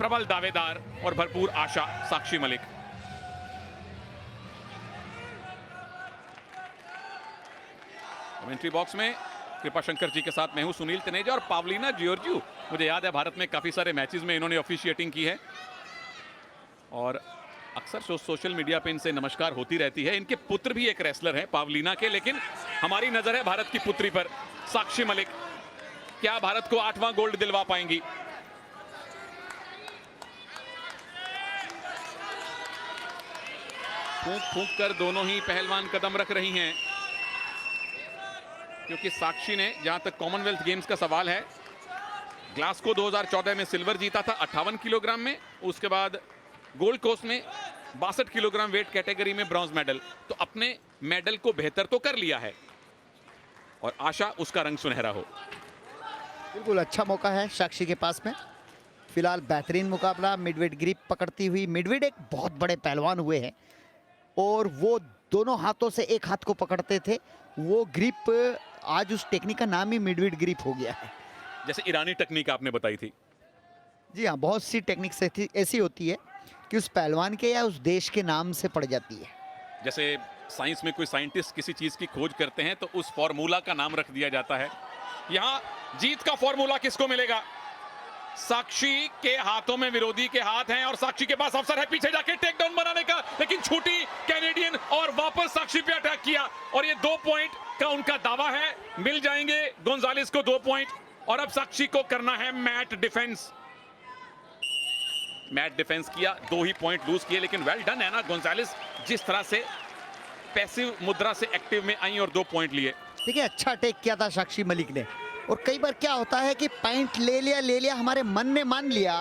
प्रबल दावेदार और भरपूर आशा साक्षी मलिक। कमेंट्री बॉक्स में कृपा शंकर जी के साथ मैं हूं सुनील तनेजा और पावलीना जियोर्जियू। मुझे याद है भारत में काफी सारे मैचेस में इन्होंने ऑफिशिएटिंग की है और अक्सर सोशल मीडिया पे इनसे नमस्कार होती रहती है। इनके पुत्र भी एक रेसलर हैं पावलीना के, लेकिन हमारी नजर है भारत की पुत्री पर, साक्षी मलिक। क्या भारत को 8वां गोल्ड दिलवा पाएंगी? फूंक फूंक कर दोनों ही पहलवान कदम रख रही हैं, क्योंकि साक्षी ने, जहां तक कॉमनवेल्थ गेम्स का सवाल है, ग्लासगो 2014 में सिल्वर जीता था 58 किलोग्राम में। उसके बाद गोल्ड कोस्ट में 62 किलोग्राम वेट कैटेगरी में ब्रॉन्ज मेडल। तो अपने मेडल को बेहतर तो कर लिया है और आशा उसका रंग सुनहरा हो। बिल्कुल अच्छा मौका है साक्षी के पास में। फिलहाल बेहतरीन मुकाबला, मिडवेट ग्रिप पकड़ती हुई। मिडवेट एक बहुत बड़े पहलवान हुए हैं और वो दोनों हाथों से एक हाथ को पकड़ते थे। वो ग्रिप, आज उस टेक्निक का नाम ही मिडवेट ग्रिप हो गया है। जैसे ईरानी टेक्निक आपने बताई थी। जी हाँ, बहुत सी टेक्निक ऐसी होती है कि उस पहलवान के या उस देश के नाम से पड़ जाती है। जैसे साइंस में कोई साइंटिस्ट किसी चीज की खोज करते हैं तो उस फॉर्मूला का नाम रख दिया जाता है। यहां जीत का फॉर्मूला किसको मिलेगा? साक्षी के हाथों में विरोधी के हाथ हैं और साक्षी के पास अवसर है पीछे जाके टेक डाउन बनाने का, लेकिन छूटी कैनेडियन और वापस साक्षी पे अटैक किया और ये 2 पॉइंट का उनका दावा है। मिल जाएंगे गोंजालेस को 2 पॉइंट और अब साक्षी को करना है मैट डिफेंस। मैट डिफेंस किया, 2 ही पॉइंट लूज किए, लेकिन वेल डन है ना गोंजालेस, जिस तरह से पैसिव मुद्रा से एक्टिव में आई और 2 पॉइंट लिए। देखिए अच्छा अटैक किया था साक्षी मलिक ने। और कई बार क्या होता है कि पॉइंट ले लिया, हमारे मन ने मान लिया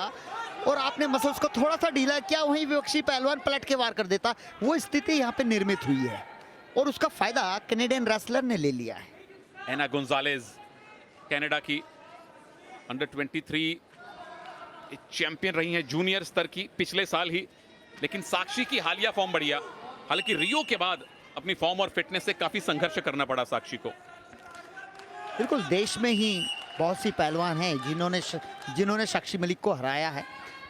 और आपने मसल्स को थोड़ा सा ढीला किया, वहीं विपक्षी पहलवान पलट के वार कर देता। वो स्थिति यहाँ पे निर्मित हुई है और उसका फायदा कैनेडियन रेसलर ने ले लिया है। एना गोंजालेस कनाडा की अंडर 23 चैंपियन रही हैं, जूनियर स्तर की, पिछले साल ही। लेकिन साक्षी की हालिया फॉर्म बढ़िया, हालांकि रियो के बाद अपनी फॉर्म और फिटनेस से काफी संघर्ष करना पड़ा साक्षी को। बिल्कुल, देश में ही बहुत सी पहलवान हैं जिन्होंने साक्षी मलिक को हराया है।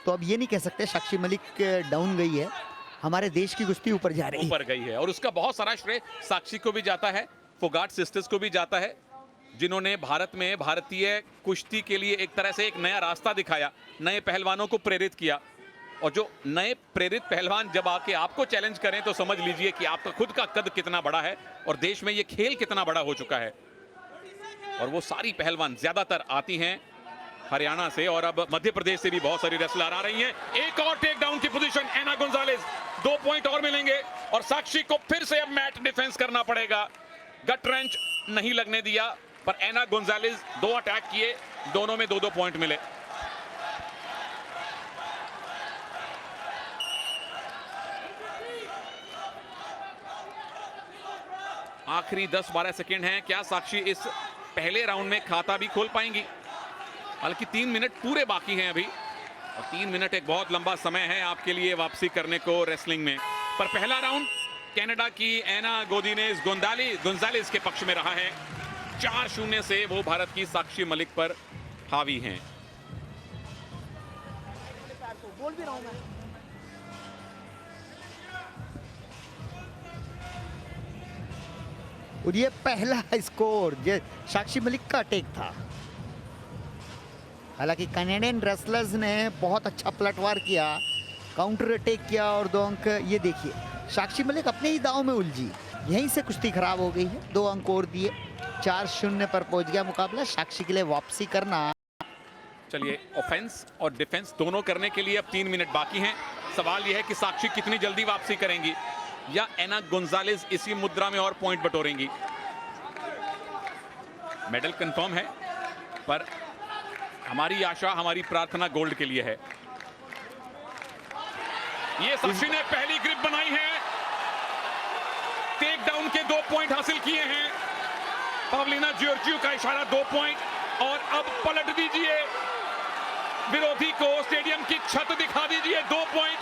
तो अब ये नहीं कह सकते साक्षी मलिक डाउन गई है, हमारे देश की कुश्ती ऊपर जा रही है। ऊपर गई है और उसका बहुत सारा श्रेय साक्षी को भी जाता है, फोगाट सिस्टर्स को भी जाता है, जिन्होंने भारत में भारतीय कुश्ती के लिए एक तरह से एक नया रास्ता दिखाया, नए पहलवानों को प्रेरित किया। और जो नए प्रेरित पहलवान जब आके आपको चैलेंज करें तो समझ लीजिए कि आपका खुद का कद कितना बड़ा है और देश में ये खेल कितना बड़ा हो चुका है। और वो सारी पहलवान ज्यादातर आती हैं हरियाणा से और अब मध्य प्रदेश से भी बहुत सारी रेसलर आ रही हैं। एक और टेक डाउन की पोजीशन एना गोंजालेस, 2 पॉइंट और मिलेंगे और साक्षी को फिर से अब मैट डिफेंस करना पड़ेगा। गट रेंच नहीं लगने दिया, पर एना गोंजालेस 2 अटैक किए, दोनों में 2-2 पॉइंट मिले। आखिरी 10-12 सेकंड हैं। क्या साक्षी इस पहले राउंड में खाता भी खोल पाएंगी? हालांकि 3 मिनट पूरे बाकी हैं अभी और 3 मिनट एक बहुत लंबा समय है आपके लिए वापसी करने को रेसलिंग में। पर पहला राउंड कनाडा की एना गोंजालेस के पक्ष में रहा है। 4-0 से वो भारत की साक्षी मलिक पर हावी हैं। बोल भी रहा हूं मैं। और ये पहला स्कोर ये साक्षी मलिक का अटैक था। हालांकि कैनेडियन रेसलर्स ने बहुत अच्छा पलटवार किया, काउंटर अटैक किया और 2 अंक। ये देखिए साक्षी मलिक अपने ही दांव में उलझी, यहीं से कुश्ती खराब हो गई है। 2 अंक और दिए, 4-0 पर पहुंच गया मुकाबला। साक्षी के लिए वापसी करना। चलिए, ऑफेंस और डिफेंस दोनों करने के लिए अब 3 मिनट बाकी हैं। सवाल यह है कि साक्षी कितनी जल्दी वापसी करेंगी या एना गोंजालेस इसी मुद्रा में और पॉइंट बटोरेंगी। मेडल कंफर्म है, पर हमारी आशा, हमारी प्रार्थना गोल्ड के लिए है। ये साक्षी ने पहली ग्रिप बनाई है, टेक डाउन के 2 पॉइंट हासिल किए हैं। पावलीना जियोर्जियू का इशारा 2 पॉइंट और अब पलट दीजिए विरोधी को, स्टेडियम की छत दिखा दीजिए। 2 पॉइंट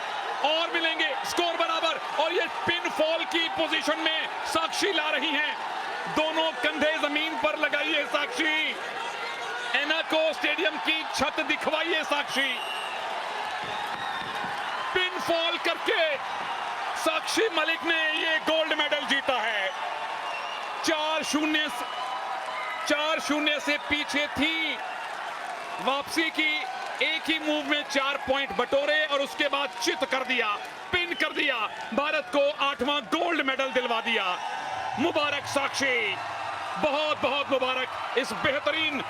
और मिलेंगे, स्कोर बराबर और ये पिन फॉल की पोजीशन में साक्षी ला रही हैं। दोनों कंधे जमीन पर लगाइए साक्षी, एना को स्टेडियम की छत दिखवाइए साक्षी। फॉल करके साक्षी मलिक ने ये गोल्ड मेडल जीता है। 4-0 से पीछे थी, वापसी की, एक ही मूव में 4 पॉइंट बटोरे और उसके बाद चित कर दिया, पिन कर दिया, भारत को 8वां गोल्ड मेडल दिलवा दिया। मुबारक साक्षी, बहुत बहुत मुबारक इस बेहतरीन